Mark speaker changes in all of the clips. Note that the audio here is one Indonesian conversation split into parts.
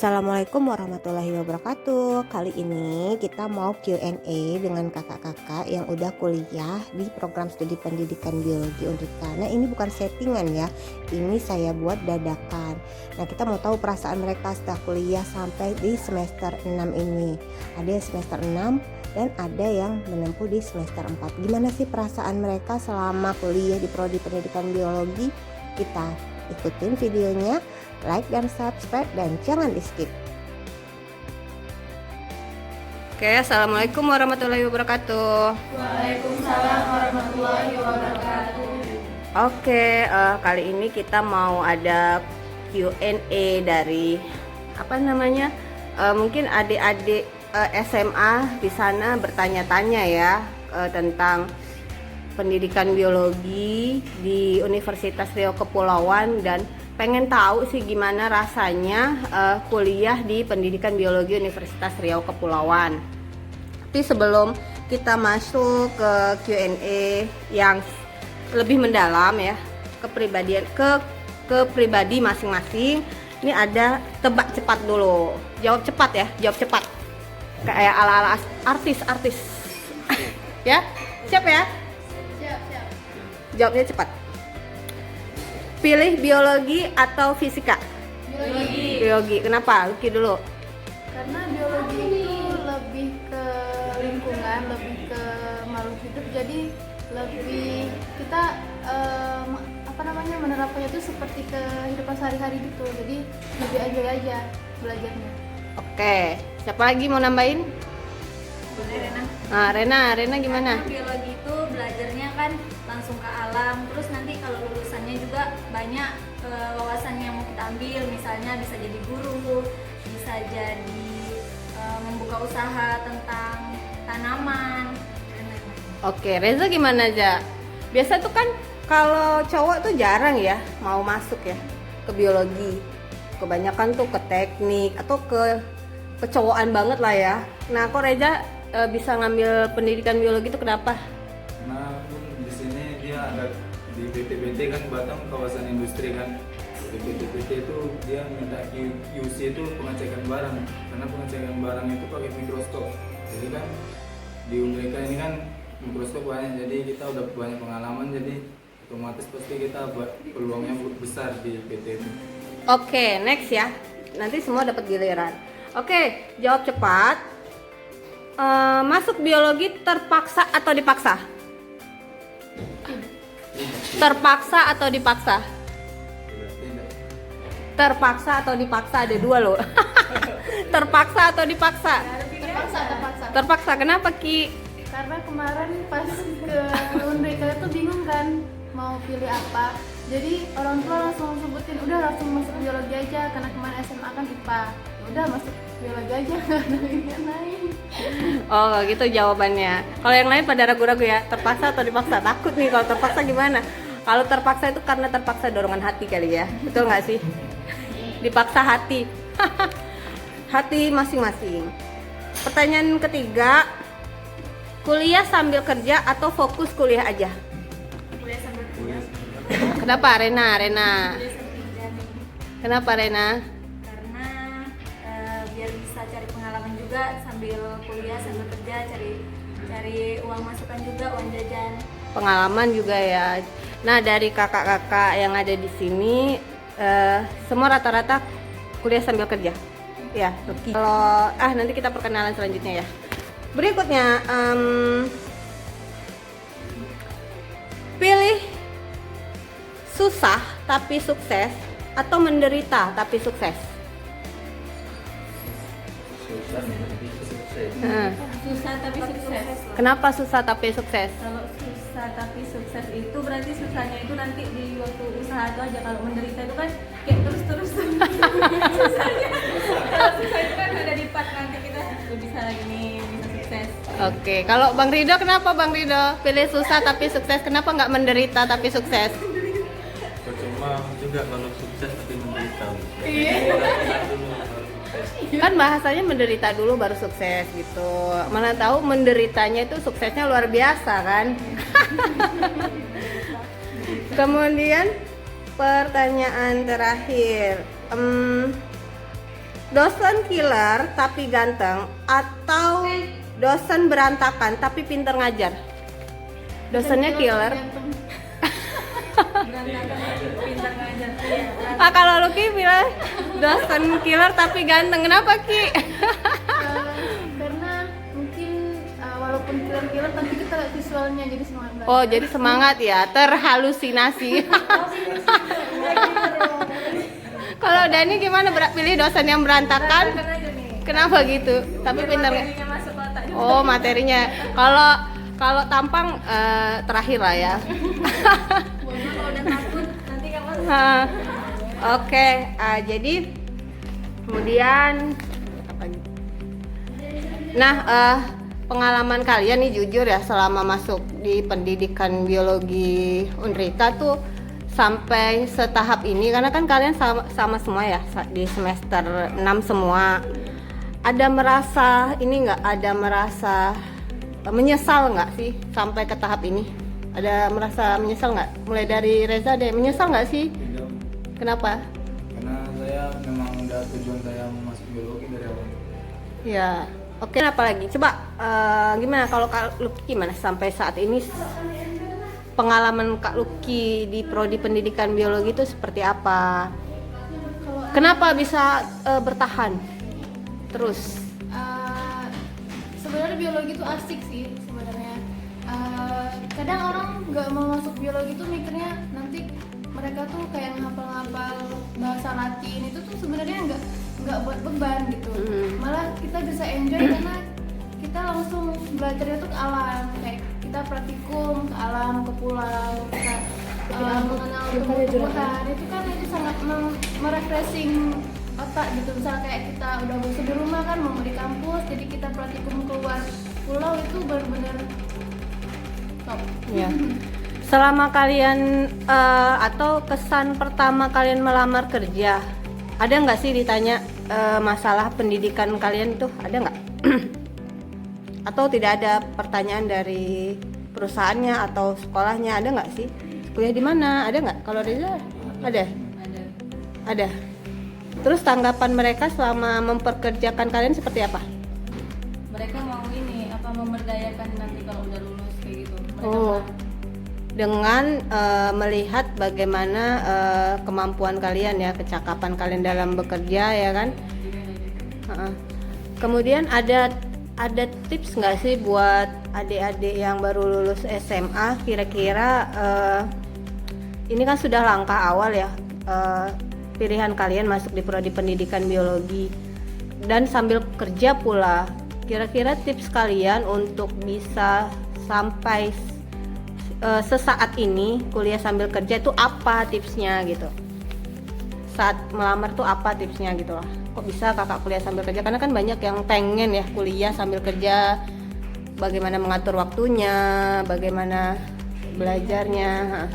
Speaker 1: Assalamualaikum warahmatullahi wabarakatuh. Kali ini kita mau Q&A dengan kakak-kakak yang udah kuliah di program studi pendidikan biologi Unrika. Nah, ini bukan settingan ya, ini saya buat dadakan. Nah, kita mau tahu perasaan mereka setelah kuliah sampai di semester 6 ini. Ada yang semester 6 dan ada yang menempuh di semester 4. Gimana sih perasaan mereka selama kuliah di prodi pendidikan biologi? Kita ikutin videonya, like dan subscribe dan jangan di skip. Oke, assalamualaikum warahmatullahi wabarakatuh.
Speaker 2: Waalaikumsalam warahmatullahi wabarakatuh.
Speaker 1: Oke, kali ini kita mau ada Q&A dari mungkin adik-adik SMA di sana bertanya-tanya ya tentang pendidikan biologi di Universitas Riau Kepulauan dan pengen tahu sih gimana rasanya kuliah di pendidikan biologi Universitas Riau Kepulauan. Tapi sebelum kita masuk ke Q&A yang lebih mendalam ya ke pribadi masing-masing, ini ada tebak cepat dulu. Jawab cepat ya, jawab cepat. Kayak ala-ala artis. Ya, siap ya?
Speaker 2: Siap.
Speaker 1: Jawabnya cepat. Pilih biologi atau fisika? Biologi. Kenapa? Luki dulu.
Speaker 2: Karena biologi itu lebih ke lingkungan, lebih ke makhluk hidup, jadi lebih kita menerapkannya itu seperti kehidupan sehari-hari gitu. Jadi lebih enjoy aja belajarnya.
Speaker 1: Oke. Siapa lagi mau nambahin?
Speaker 3: Rena.
Speaker 1: Rena gimana?
Speaker 3: Karena biologi itu belajarnya kan langsung ke alam, terus nanti kalau lulusannya juga banyak wawasan yang mau kita ambil, misalnya bisa jadi guru, bisa jadi membuka usaha tentang tanaman.
Speaker 1: Oke, Reza gimana aja? Biasa tuh kan kalau cowok tuh jarang ya mau masuk ya ke biologi. Kebanyakan tuh ke teknik atau ke kecowokan banget lah ya. Nah, kok Reza bisa ngambil pendidikan biologi itu kenapa?
Speaker 4: Nah, di sini dia ada di PT kan Batam kawasan industri kan. Di PT itu dia minta QC itu pengecekan barang. Karena pengecekan barang itu pakai mikroskop. Jadi kan di Unrika ini kan mikroskop banyak, jadi kita udah banyak pengalaman, jadi otomatis pasti kita peluangnya besar di PT itu.
Speaker 1: Oke, next ya. Nanti semua dapat giliran. Oke, jawab cepat. Masuk biologi terpaksa atau dipaksa? Terpaksa atau dipaksa?
Speaker 4: Tidak.
Speaker 1: Terpaksa atau dipaksa, ada dua loh. Terpaksa atau dipaksa?
Speaker 2: Terpaksa.
Speaker 1: Terpaksa, kenapa Ki?
Speaker 2: Karena kemarin pas ke Unrika itu bingung kan mau pilih apa. Jadi orang tua langsung sebutin udah langsung masuk biologi aja karena kemarin SMA kan IPA. Udah masuk biologi aja, nggak ada yang lain.
Speaker 1: Oh gitu jawabannya. Kalau yang lain pada ragu-ragu ya, terpaksa atau dipaksa? Takut nih kalau terpaksa gimana? Kalau terpaksa itu karena terpaksa dorongan hati kali ya, betul nggak sih? Dipaksa hati. Hati masing-masing. Pertanyaan ketiga, kuliah sambil kerja atau fokus kuliah aja?
Speaker 3: Kuliah sambil kerja.
Speaker 1: Kenapa Rena?
Speaker 3: Kuliah sambil kerja nih.
Speaker 1: Kenapa Rena?
Speaker 3: Karena biar bisa cari pengalaman juga sambil kuliah sambil kerja, cari uang masukan juga, uang jajan.
Speaker 1: Pengalaman juga ya. Nah, dari kakak-kakak yang ada di sini semua rata-rata kuliah sambil kerja. Ya, Ruki. Kalau nanti kita perkenalan selanjutnya ya. Berikutnya pilih susah tapi sukses atau menderita tapi sukses.
Speaker 3: Susah tapi sukses.
Speaker 1: Kenapa susah tapi sukses?
Speaker 3: Kalau susah tapi sukses itu berarti susahnya itu nanti di waktu usaha itu aja. Kalau menderita itu kan kayak terus susahnya. Kalau susah itu kan ada di part nanti kita bisa lagi nih bisa sukses.
Speaker 1: Oke, kalau Bang Rido kenapa Bang Rido pilih susah tapi sukses? Kenapa nggak menderita tapi sukses?
Speaker 4: Percuma juga kalau sukses tapi menderita.
Speaker 1: Kan bahasanya menderita dulu baru sukses gitu. Mana tahu menderitanya itu suksesnya luar biasa kan. Kemudian pertanyaan terakhir, dosen killer tapi ganteng atau dosen berantakan tapi pinter ngajar? Dosennya killer.
Speaker 3: Pintar ngajar. Iya.
Speaker 1: Kalau Lucky bilang dosen killer tapi ganteng, kenapa Ki?
Speaker 2: Karena mungkin walaupun killer-killer tapi kita lihat visualnya jadi semangat belajar.
Speaker 1: Oh jadi semangat ya, terhalusinasi. Kalau Dani gimana, pilih dosen yang berantakan? Kenapa gitu? Tapi pintar.
Speaker 3: Materinya masuk otak juga.
Speaker 1: Oh materinya. Kalau tampang terakhir lah ya.
Speaker 3: Bodoh kalau udah takut nanti kamu
Speaker 1: Oke, jadi kemudian apa lagi? Nah, pengalaman kalian nih jujur ya selama masuk di pendidikan biologi Unrika tuh sampai setahap ini, karena kan kalian sama semua ya di semester 6 semua. Ada merasa ini nggak? Ada merasa menyesal nggak sih sampai ke tahap ini? Ada merasa menyesal nggak? Mulai dari Reza deh, menyesal nggak sih?
Speaker 4: Tidak.
Speaker 1: Kenapa?
Speaker 4: Karena saya memang udah tujuan saya mau masuk biologi dari awal.
Speaker 1: Ya, oke. Apa lagi? Coba gimana kalau Kak Lucky gimana sampai saat ini? Pengalaman Kak Lucky di prodi pendidikan biologi itu seperti apa? Kenapa bisa bertahan terus?
Speaker 2: Sebenarnya biologi itu asik sih sebenarnya. Kadang orang nggak mau masuk biologi tuh mikirnya nanti mereka tuh kayak ngapal-ngapal bahasa Latin, itu tuh sebenarnya nggak buat beban gitu. Malah kita bisa enjoy karena kita langsung belajarnya tuh ke alam, kayak kita praktikum ke alam, ke pulau, kita mengenal tumbuh-tumbuhan. Itu kan itu sangat merefreshing otak gitu. Misalnya kayak kita udah bosan di rumah kan mau di kampus, jadi kita praktikum keluar pulau itu benar-benar top.
Speaker 1: Ya. Selama kalian atau kesan pertama kalian melamar kerja, ada nggak sih ditanya masalah pendidikan kalian tuh, ada nggak? Atau tidak ada pertanyaan dari perusahaannya atau sekolahnya, ada nggak sih? Kuliah di mana? Ada nggak? Kalau Reza ada? Ada. Terus tanggapan mereka selama memperkerjakan kalian seperti apa?
Speaker 3: mereka mau ini apa memberdayakan nanti kalau udah lulus kayak gitu. Mereka
Speaker 1: Oh, dengan melihat bagaimana kemampuan kalian ya, kecakapan kalian dalam bekerja ya kan. Kemudian ada tips nggak sih buat adik-adik yang baru lulus SMA, kira-kira ini kan sudah langkah awal ya, pilihan kalian masuk di prodi pendidikan biologi dan sambil kerja pula, kira-kira tips kalian untuk bisa sampai sesaat ini kuliah sambil kerja itu apa tipsnya gitu? Saat melamar tuh apa tipsnya gitu lah? Kok bisa kakak kuliah sambil kerja? Karena kan banyak yang pengen ya kuliah sambil kerja, bagaimana mengatur waktunya, bagaimana belajarnya.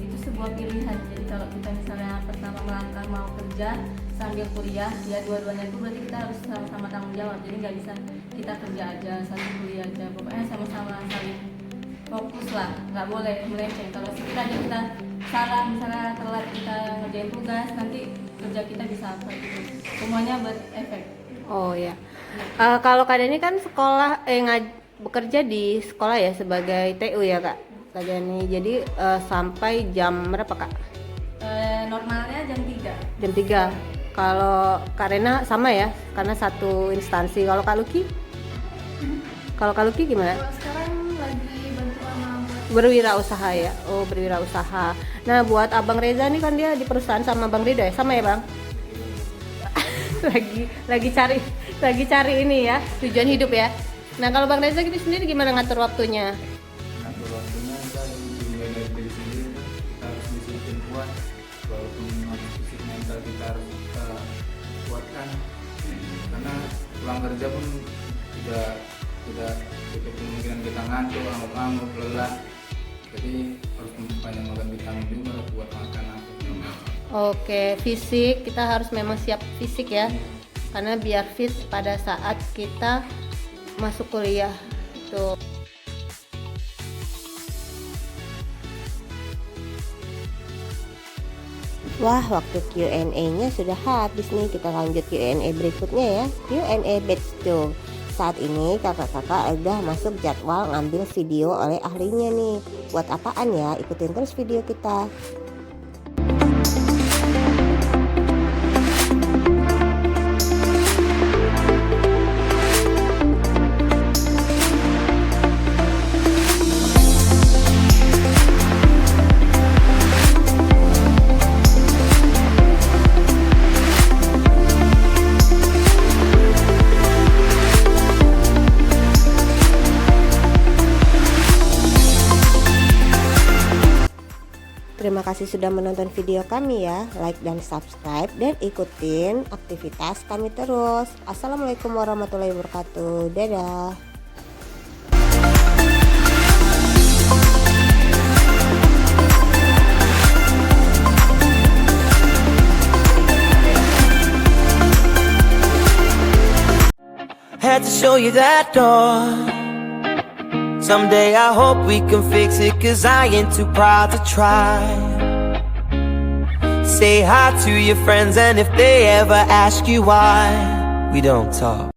Speaker 3: itu sebuah pilihan. Jadi kalau kita misalnya pertama melangkah mau kerja sambil kuliah, ya dua-duanya itu berarti kita harus sama-sama tanggung jawab. Jadi nggak bisa kita kerja aja sambil kuliah aja, pokoknya sama-sama saling fokus lah, nggak boleh melenceng. Kalau sekiranya kita salah, misalnya telat kita ngerjain tugas, nanti kerja kita bisa apa gitu, semuanya berefek.
Speaker 1: Oh ya. Kalau Kak Dani kan sekolah bekerja di sekolah ya sebagai TU ya Kak Dani. Jadi sampai jam berapa Kak?
Speaker 3: Normalnya jam 3.
Speaker 1: Jam 3. Kalau Kak Rena sama ya, karena satu instansi. Kalau Kak Lucky? Kalau Kak Lucky gimana?
Speaker 2: Kalau sekarang lagi bantu sama
Speaker 1: Berwirausaha ya. Oh, berwirausaha. Nah, buat Abang Reza nih kan dia di perusahaan sama Bang Rida ya, sama ya Bang? lagi cari ini ya, tujuan hidup ya. Nah, kalau Bang Reza gitu sendiri gimana ngatur waktunya?
Speaker 4: Ngatur waktunya kita dimulai dari diri sendiri, kita harus disiplin kuat, walaupun fisik mental kita harus kita kuatkan, karena pulang kerja pun tidak kemungkinan kita ngantuk, ngantuk, lelah. Jadi harus banyak makan vitamin juga buat makan apa.
Speaker 1: Oke, fisik kita harus memang siap fisik ya, karena biar fit pada saat kita masuk kuliah tuh. Wah, waktu Q&A-nya sudah habis nih. Kita lanjut Q&A berikutnya ya. Q&A batch 2. Saat ini kakak-kakak udah masuk jadwal ngambil video oleh ahlinya nih. Buat apaan ya? Ikutin terus video kita. Terima kasih sudah menonton video kami ya. Like dan subscribe dan ikutin aktivitas kami terus. Assalamualaikum warahmatullahi wabarakatuh. Dadah.
Speaker 5: Had to show you that door. Someday I hope we can fix it, 'cause I ain't too proud to try. Say hi to your friends, and if they ever ask you why we don't talk,